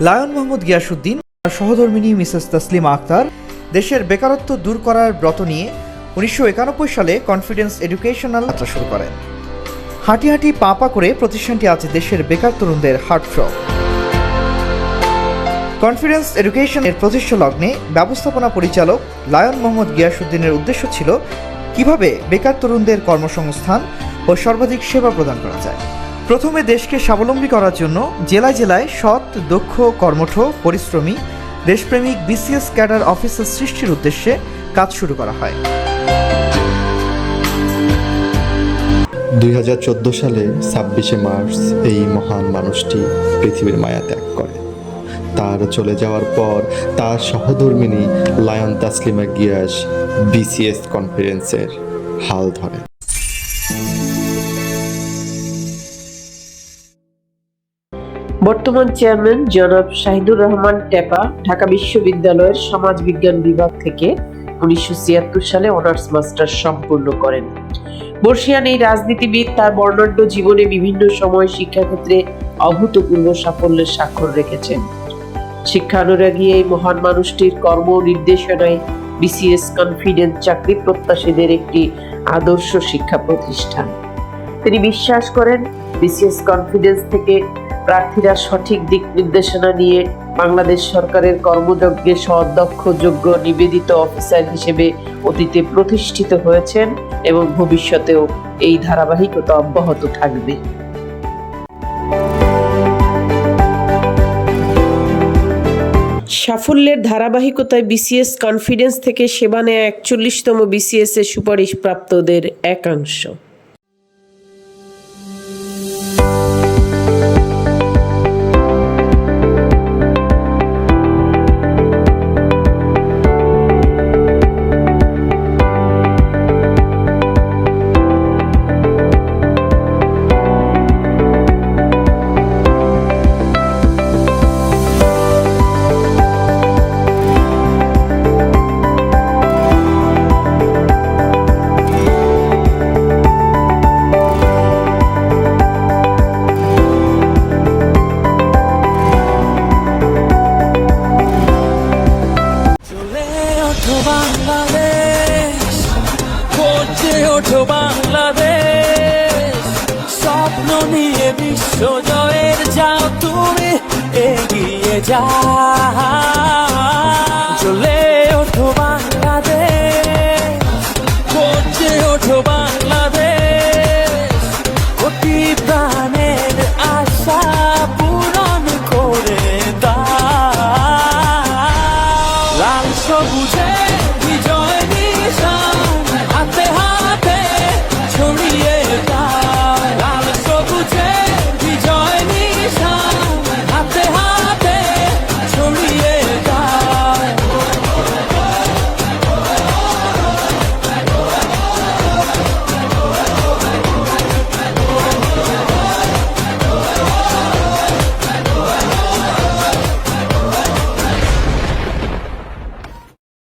Lion Mohammad Giasuddin আর সহধর্মিণী Mrs Taslima Akter দেশের বেকারত্ব দূর করার ব্রত নিয়ে 1991 সালে কনফিডেন্স এডুকেশনাল যাত্রা শুরু করেন। হাঁটি হাঁটি পা পা করে প্রতিষ্ঠানটি আজ দেশের বেকার তরুণদের হার্টথ্রব। কনফিডেন্স এডুকেশনের প্রতিষ্ঠা লগ্নে ব্যবস্থাপনা পরিচালক লায়ন মোহাম্মদ গিয়াসউদ্দিনের উদ্দেশ্য ছিল কিভাবে বেকার তরুণদের কর্মসংস্থান ও সর্বাধিক সেবা প্রদান করা যায়। প্রথমে দেশকে স্বাবলম্বী করার জন্য জেলায় জেলায় সৎ, দক্ষ, কর্মঠ, পরিশ্রমী, দেশপ্রেমিক বিসিএস ক্যাডার অফিসার সৃষ্টির উদ্দেশ্যে কাজ শুরু করা হয়। 2014 সালে 26শে মার্চ এই মহান মানুষটি পৃথিবীর মায়া ত্যাগ করে। তার চলে যাওয়ার পর তার সহধর্মিণী লায়ন তাসলিমা গিয়াস বিসিএস কনফারেন্সের হাল ধরে। বর্তমান চেয়ারম্যান জনাব শাহিদুর রহমান টেপা ঢাকা বিশ্ববিদ্যালয়ের সমাজবিজ্ঞান বিভাগ থেকে 1976 সালে অনার্স মাস্টার্স সম্পূর্ণ করেন। বর্ষিয়ান এই রাজনীতিবিদ তার বর্ণাঢ্য জীবনে বিভিন্ন সময় শিক্ষাক্ষেত্রে অভূতপূর্ব সাফল্যের স্বাক্ষর রেখেছেন। শিক্ষানুরাগী এই মহান মানুষটির কর্ম নির্দেশনায় বিসিএস কনফিডেন্স চাকরি প্রত্যাশীদের একটি আদর্শ শিক্ষা প্রতিষ্ঠান। তিনি বিশ্বাস করেন বিসিএস কনফিডেন্স থেকে প্রার্থীরা সঠিক দিক নির্দেশনা নিয়ে বাংলাদেশ সরকারের কর্মযজ্ঞে সদক্ষ, যোগ্য, নিবেদিত অফিসার হিসেবে অতীতে প্রতিষ্ঠিত হয়েছেন এবং ভবিষ্যতেও এই ধারাবাহিকতা অব্যাহত থাকবে। সাফল্যের ধারাবাহিকতায় বিসিএস কনফিডেন্স থেকে সেবা নেয়া 41তম বিসিএস এর সুপারিশ প্রাপ্তদের একাংশ। বাংলাদেশ স্বপ্ন নিয়ে বিশ্ব জয়ের যাও তুমি এগিয়ে যাও।